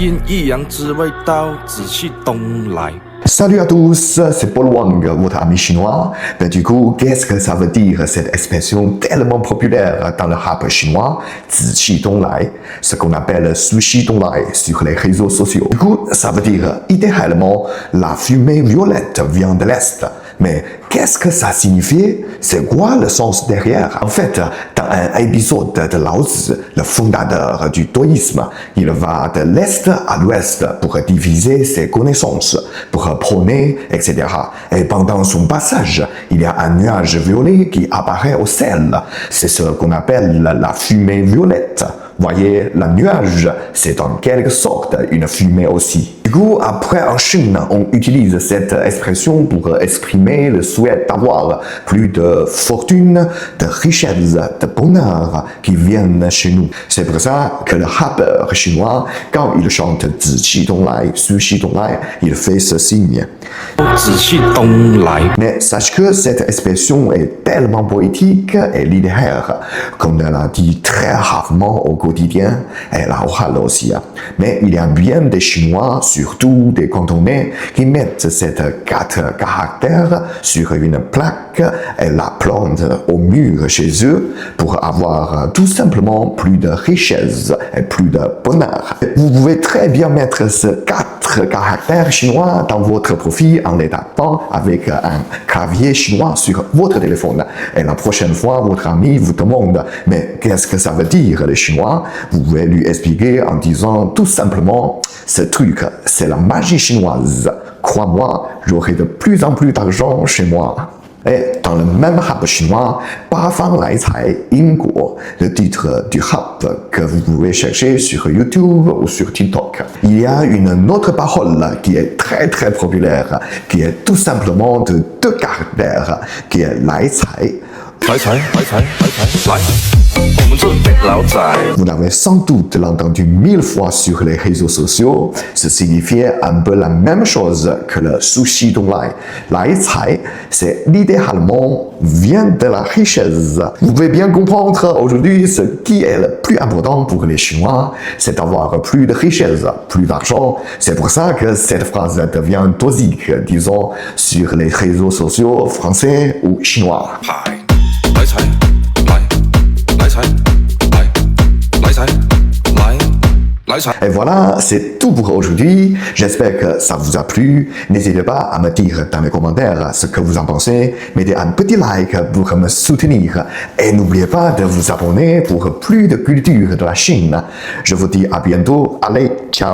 阴一阳之谓道，紫气东来。Salut à tous, c'est Paul Wang, votre ami chinois. Ben, du coup, qu'est-ce que ça veut dire cette expression tellement populaire dans le rap chinois, 紫气东来, ce qu'on appelle sushi东来 sur les réseaux sociaux. Du coup, ça veut dire idéalement la fumée violette vient de l'Est. Mais qu'est-ce que ça signifie? C'est quoi le sens derrière? En fait, dans un épisode de Lao Tzu, le fondateur du taoïsme, il va de l'Est à l'Ouest pour diviser ses connaissances, pour prôner, etc. Et pendant son passage, il y a un nuage violet qui apparaît au ciel. C'est ce qu'on appelle la fumée violette. Voyez, le nuage, c'est en quelque sorte une fumée aussi. Du coup, après en Chine, on utilise cette expression pour exprimer le souhait d'avoir plus de fortune, de richesse, de bonheur qui viennent chez nous. C'est pour ça que le rappeur chinois, quand il chante 紫气东来, sushi 东来, il fait ce signe. 紫气东来。 Mais sache que cette expression est tellement poétique et littéraire qu'on l'a dit très rarement au quotidien, et là aussi. Mais il y a bien des Chinois, surtout des cantonais, qui mettent ces 4 caractères sur une plaque et la plantent au mur chez eux pour avoir tout simplement plus de richesse et plus de bonheur. Vous pouvez très bien mettre ces 4 caractères chinois dans votre profil en les tapant avec un clavier chinois sur votre téléphone. Et la prochaine fois, votre ami vous demande « Mais qu'est-ce que ça veut dire les Chinois ?» Vous pouvez lui expliquer en disant tout simplement « Ce truc, c'est la magie chinoise. Crois-moi, j'aurai de plus en plus d'argent chez moi. » Et dans le même rap chinois, Ba Fang Lai Cai Yin Guo, le titre du rap que vous pouvez chercher sur YouTube ou sur TikTok. Il y a une autre parole qui est très très populaire, qui est tout simplement de 2 caractères, qui est Lai Cai. Vous l'avez sans doute entendu 1000 fois sur les réseaux sociaux. Ce signifiait un peu la même chose que le sushi donglai. Lai cai, c'est littéralement vient de la richesse. Vous pouvez bien comprendre aujourd'hui ce qui est le plus important pour les Chinois, c'est d'avoir plus de richesse, plus d'argent. C'est pour ça que cette phrase devient toxique, disons, sur les réseaux sociaux français ou chinois. Et voilà, c'est tout pour aujourd'hui. J'espère que ça vous a plu. N'hésitez pas à me dire dans les commentaires ce que vous en pensez. Mettez un petit like pour me soutenir. Et n'oubliez pas de vous abonner pour plus de culture de la Chine. Je vous dis à bientôt. Allez, ciao!